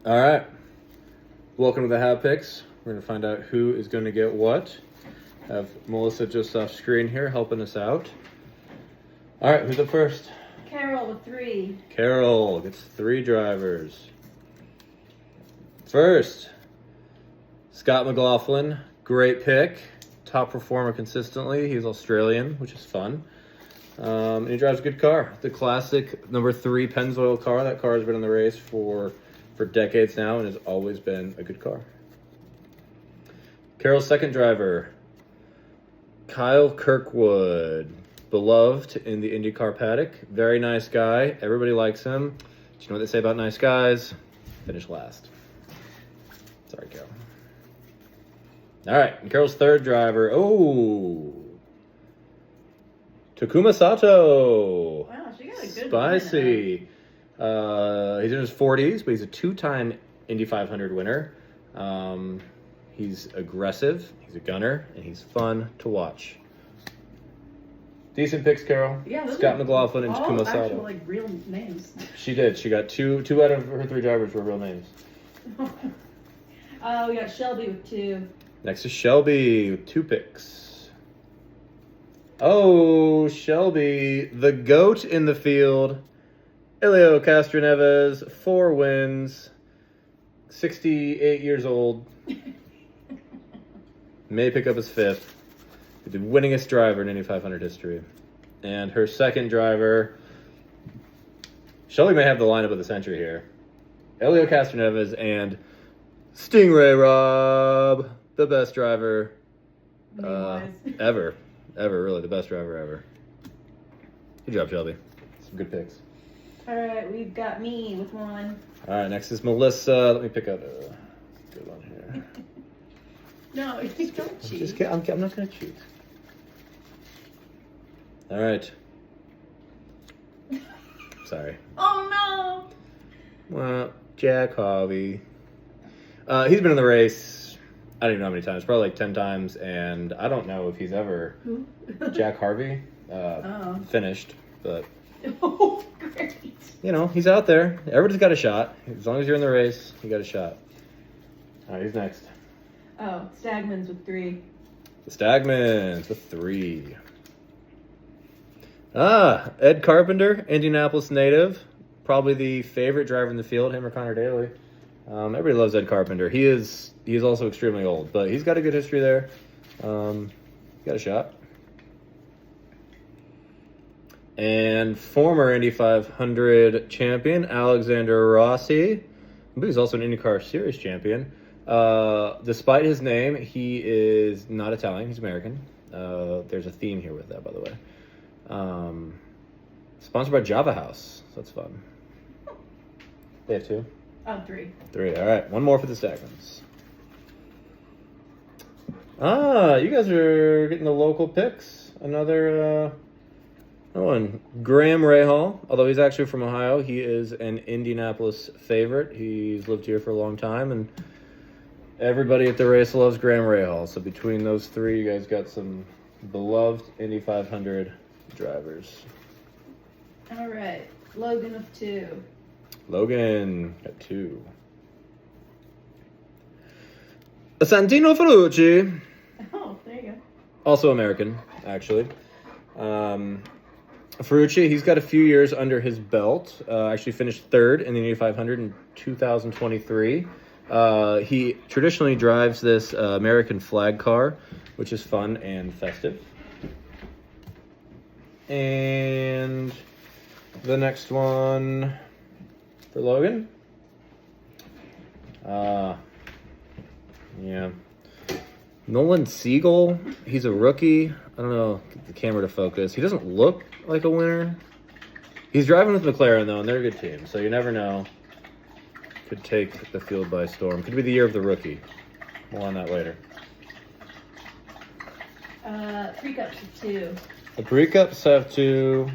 All right. Welcome to the Hat Picks. We're going to find out who is going to get what. Have Melissa just off screen here helping us out. All right, who's up first? Carol with 3. Carol gets 3 drivers. First, Scott McLaughlin. Great pick. Top performer consistently. He's Australian, which is fun. And he drives a good car. The classic number 3 Pennzoil car. That car has been in the race for decades now and has always been a good car. Carol's second driver, Kyle Kirkwood. Beloved in the IndyCar paddock. Very nice guy. Everybody likes him. Do you know what they say about nice guys? Finish last. Sorry, Carol. All right, and Carol's third driver. Oh, Takuma Sato. Wow, she got a good Spicy. He's in his 40s, but he's a 2-time Indy 500 winner. He's aggressive, he's a gunner, and he's fun to watch. Decent picks, Carol. Yeah, those Scott are McLaughlin and Takuma Sato. Actual, like, real names. She did. She got two out of her 3 drivers were real names. We got Shelby with 2. Next is Shelby with 2 picks. Oh, Shelby, the GOAT in the field. Elio Castroneves, 4 wins, 68 years old. May pick up his 5th. The winningest driver in Indy 500 history. And her second driver, Shelby may have the lineup of the century here. Elio Castroneves and Stingray Robb, the best driver ever. Ever, really, the best driver ever. Good job, Shelby. Some good picks. All right, we've got me with 1. All right, next is Melissa. Let me pick out a good one here. No, you don't cheat. Just kidding. I'm not going to cheat. All right. Sorry. Oh, no. Well, Jack Harvey. He's been in the race, I don't even know how many times, probably like 10 times, and I don't know if he's ever... Who? Jack Harvey. Finished, but... Oh, great. You know, he's out there. Everybody's got a shot. As long as you're in the race, you got a shot. All right, who's next? Oh, Stagman's with 3. The Stagmans with 3. Ed Carpenter, Indianapolis native. Probably the favorite driver in the field, him or Connor Daly. Everybody loves Ed Carpenter. He is also extremely old, but he's got a good history there. Got a shot. And former Indy 500 champion, Alexander Rossi. I believe he's also an IndyCar Series champion. Despite his name, he is not Italian. He's American. There's a theme here with that, by the way. Sponsored by Java House. So that's fun. They have 2? Oh, 3. 3. All right. One more for the Stagmans. You guys are getting the local picks. Another one. Graham Rahal. Although he's actually from Ohio, he is an Indianapolis favorite. He's lived here for a long time, and everybody at the race loves Graham Rahal. So between those 3, you guys got some beloved Indy 500 drivers. All right, Logan with 2. Logan got 2. Santino Ferrucci. Oh, there you go. Also American, actually. Ferrucci, he's got a few years under his belt. Actually finished 3rd in the Indy 500 in 2023. He traditionally drives this American flag car, which is fun and festive. And the next one for Logan. Yeah. Nolan Siegel, he's a rookie. I don't know, get the camera to focus. He doesn't look like a winner. He's driving with McLaren, though, and they're a good team, so you never know. Could take the field by storm. Could be the year of the rookie. More on that later. Pre-cups with 2. The pre-cups have 2.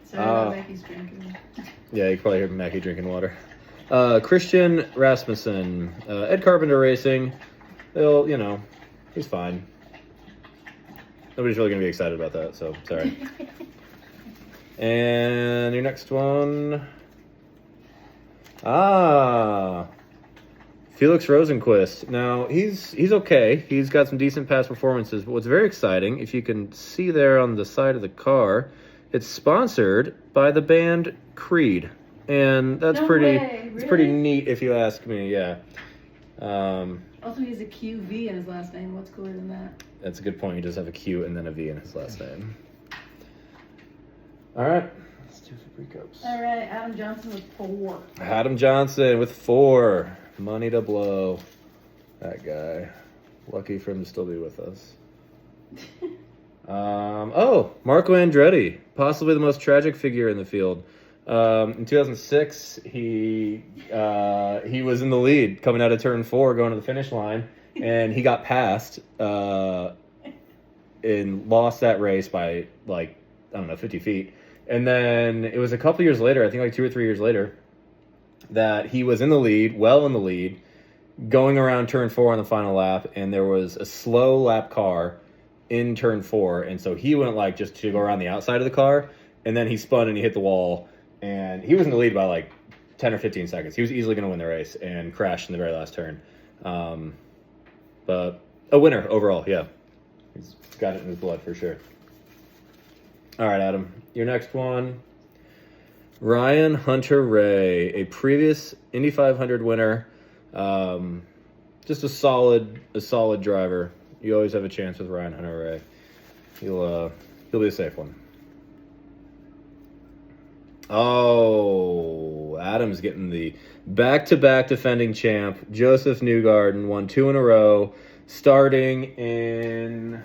Sorry, Becky's drinking. Yeah, you can probably hear Mackie drinking water. Christian Rasmussen, Ed Carpenter Racing. He's fine. Nobody's really going to be excited about that, so sorry. And your next one, Ah, Felix Rosenquist. Now, he's okay. He's got some decent past performances, but what's very exciting, if you can see there on the side of the car, it's sponsored by the band Creed. And that's No pretty way, it's pretty really? neat if you ask me, yeah. Also, he has a QV in his last name. What's cooler than that? That's a good point. He does have a Q and then a V in his last name. All right. Let's do the pre-cups. All right, Adam Johnson with 4. Adam Johnson with 4. Money to blow. That guy. Lucky for him to still be with us. Marco Andretti. Possibly the most tragic figure in the field. In 2006, he was in the lead coming out of turn 4 going to the finish line, and he got passed and lost that race by 50 feet. And then it was a couple years later, I think like 2 or 3 years later, that he was in the lead, well in the lead, going around turn 4 on the final lap, and there was a slow lap car in turn 4, and so he went just to go around the outside of the car, and then he spun and he hit the wall, and he was in the lead by 10 or 15 seconds. He was easily going to win the race and crashed in the very last turn. But a winner overall, yeah. He's got it in his blood for sure. All right, Adam, your next one. Ryan Hunter-Reay, a previous Indy 500 winner. Just a solid driver. You always have a chance with Ryan Hunter-Reay. He'll be a safe one. Oh, Adam's getting the back-to-back defending champ. Joseph Newgarden won 2 in a row, starting in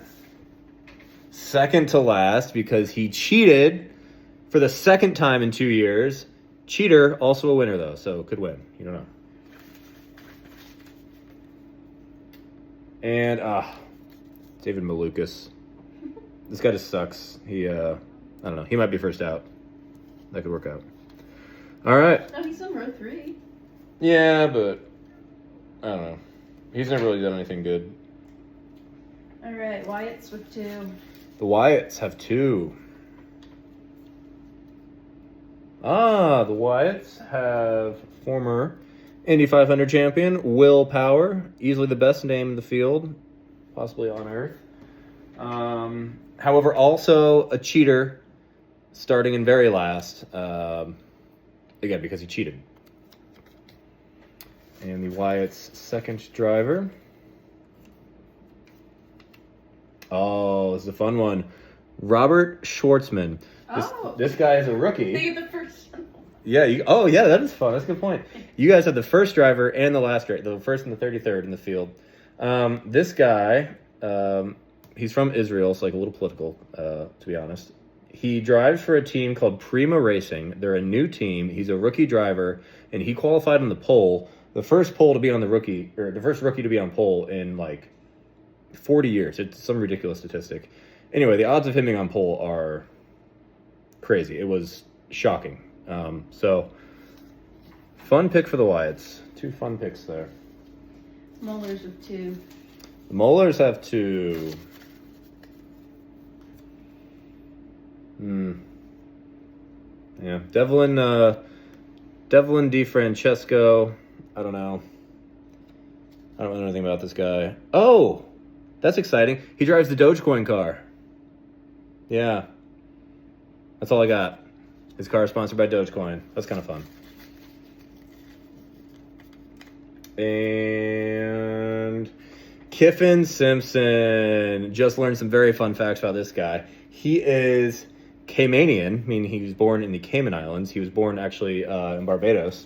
second to last because he cheated for the second time in 2 years. Cheater, also a winner, though, so could win. You don't know. And, David Malukas. This guy just sucks. I don't know. He might be first out. That could work out. All right. Oh, he's on row 3. Yeah, but I don't know. He's never really done anything good. All right, Wyatt's with 2. The Wyatts have 2. The Wyatts have former Indy 500 champion Will Power, easily the best name in the field, possibly on Earth. However, also a cheater, starting in very last, again, because he cheated. And the Wyatt's second driver. Oh, this is a fun one. Robert Schwartzman. This guy is a rookie. They get the first one. Yeah. That is fun. That's a good point. You guys have the first driver and the last driver, the first and the 33rd in the field. This guy, he's from Israel, so a little political, to be honest. He drives for a team called Prima Racing. They're a new team. He's a rookie driver, and he qualified on the pole. The first pole to be on the first rookie to be on pole in 40 years. It's some ridiculous statistic. Anyway, the odds of him being on pole are crazy. It was shocking. So, fun pick for the Wyatts. 2 fun picks there. Mullers with 2. The Molars have 2. Yeah, Devlin DeFrancesco. I don't know. I don't really know anything about this guy. Oh, that's exciting. He drives the Dogecoin car. Yeah. That's all I got. His car is sponsored by Dogecoin. That's kind of fun. And Kiffin Simpson. Just learned some very fun facts about this guy. He is Caymanian, meaning he was born in the Cayman Islands. He was born actually in Barbados.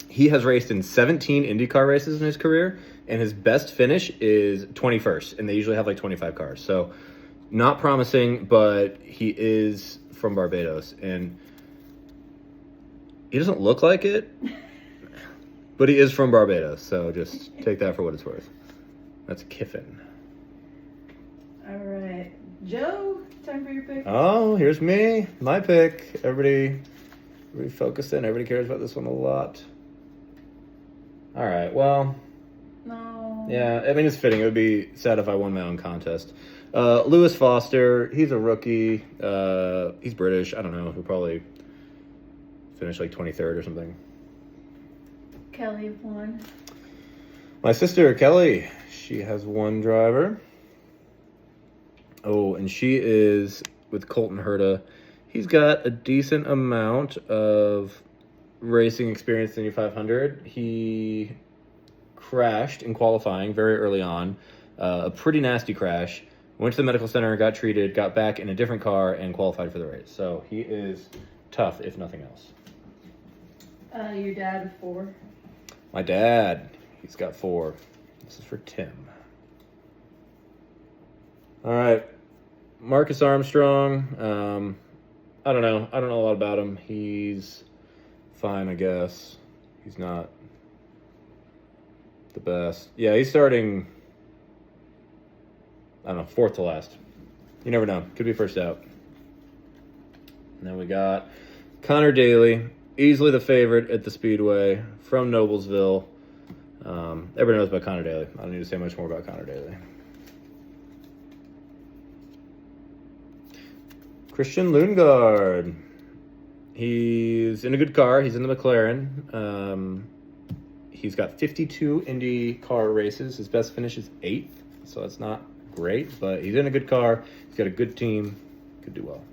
He has raced in 17 IndyCar races in his career, and his best finish is 21st, and they usually have 25 cars. So not promising, but he is from Barbados, and he doesn't look like it, but he is from Barbados, so just take that for what it's worth. That's Kiffin. All right. Joe, time for your pick. Oh, here's me. My pick. Everybody focus in. Everybody cares about this one a lot. All right, well. No. Yeah, I mean, it's fitting. It would be sad if I won my own contest. Lewis Foster, he's a rookie. He's British. I don't know. He'll probably finish 23rd or something. Kelly with 1. My sister, Kelly, she has 1 driver. Oh, and she is with Colton Herta. He's got a decent amount of racing experience in the Indy 500. He crashed in qualifying very early on, a pretty nasty crash. Went to the medical center, got treated, got back in a different car, and qualified for the race. So he is tough, if nothing else. Your dad with 4. My dad, he's got 4. This is for Tim. All right, Marcus Armstrong. I don't know. I don't know a lot about him. He's fine, I guess. He's not the best. Yeah, he's starting, I don't know, 4th to last. You never know. Could be first out. And then we got Connor Daly, easily the favorite at the Speedway from Noblesville. Everybody knows about Connor Daly. I don't need to say much more about Connor Daly. Christian Lundgaard. He's in a good car. He's in the McLaren. He's got 52 Indy car races. His best finish is 8th, so that's not great, but he's in a good car. He's got a good team. Could do well.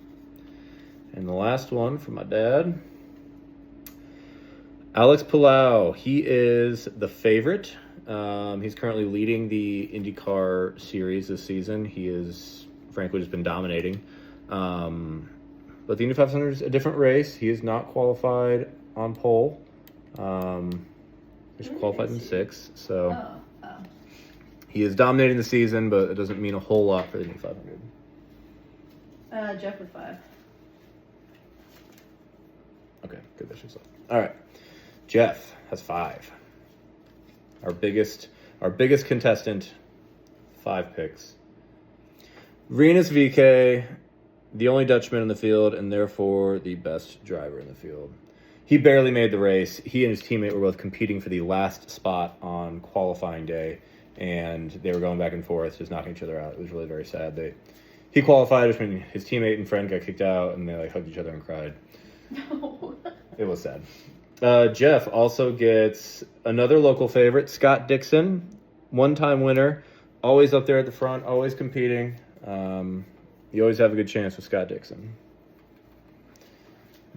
And the last one from my dad, Alex Palau. He is the favorite. He's currently leading the IndyCar series this season. He has, frankly, just been dominating. But the Indy 500 is a different race. He is not qualified on pole. He's qualified in 6th, so he is dominating the season, but it doesn't mean a whole lot for the Indy 500. Jeff with 5. Okay, good. That should stop. All right, Jeff has 5. Our biggest contestant, 5 picks. Rinus VeeKay, the only Dutchman in the field, and therefore the best driver in the field. He barely made the race. He and his teammate were both competing for the last spot on qualifying day, and they were going back and forth, just knocking each other out. It was really very sad. He qualified, which means his teammate and friend got kicked out, and they hugged each other and cried. No. It was sad. Jeff also gets another local favorite, Scott Dixon, 1-time winner, always up there at the front, always competing. You always have a good chance with Scott Dixon.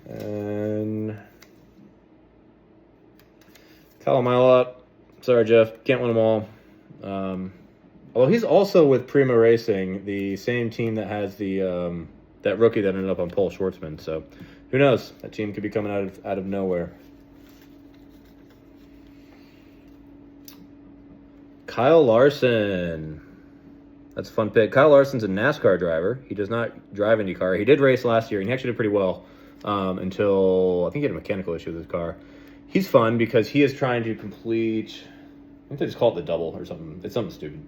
And Kyle Milot, sorry, Jeff, can't win them all. Although he's also with Prima Racing, the same team that has the that rookie that ended up on Paul Schwartzman. So who knows? That team could be coming out of nowhere. Kyle Larson. That's a fun pick. Kyle Larson's a NASCAR driver. He does not drive IndyCar. He did race last year, and he actually did pretty well until I think he had a mechanical issue with his car. He's fun because he is trying to complete, I think they just call it the double or something. It's something stupid.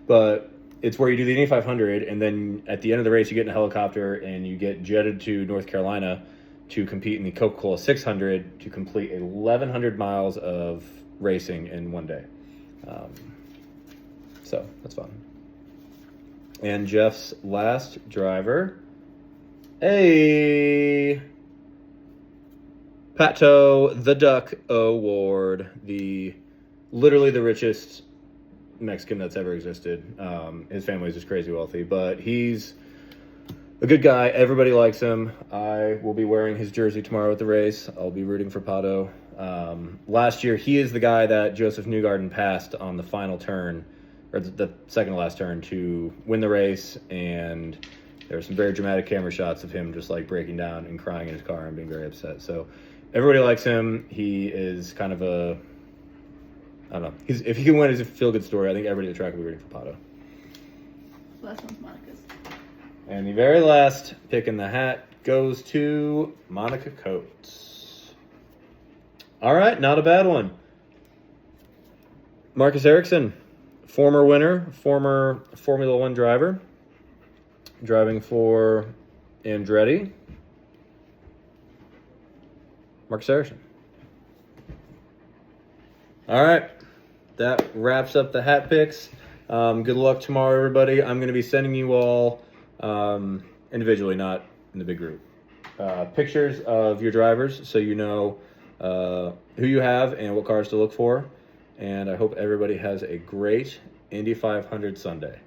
But it's where you do the Indy 500, and then at the end of the race, you get in a helicopter, and you get jetted to North Carolina to compete in the Coca-Cola 600 to complete 1,100 miles of racing in one day. So that's fun. And Jeff's last driver, Pato the Duck Award, literally the richest Mexican that's ever existed. His family is just crazy wealthy, but he's a good guy. Everybody likes him. I will be wearing his jersey tomorrow at the race. I'll be rooting for Pato. Last year, he is the guy that Joseph Newgarden passed on the final turn, or the second to last turn, to win the race, and there were some very dramatic camera shots of him just like breaking down and crying in his car and being very upset. So everybody likes him. He is kind of I don't know. If he can win, it's a feel-good story. I think everybody at the track will be rooting for Pato. Last one's Monica's. And the very last pick in the hat goes to Monica Coates. All right, not a bad one. Marcus Ericsson, former winner, former Formula One driver, driving for Andretti. Marcus Ericsson. All right, that wraps up the hat picks. Good luck tomorrow, everybody. I'm going to be sending you all, individually, not in the big group, pictures of your drivers so you know who you have and what cars to look for. And I hope everybody has a great Indy 500 Sunday.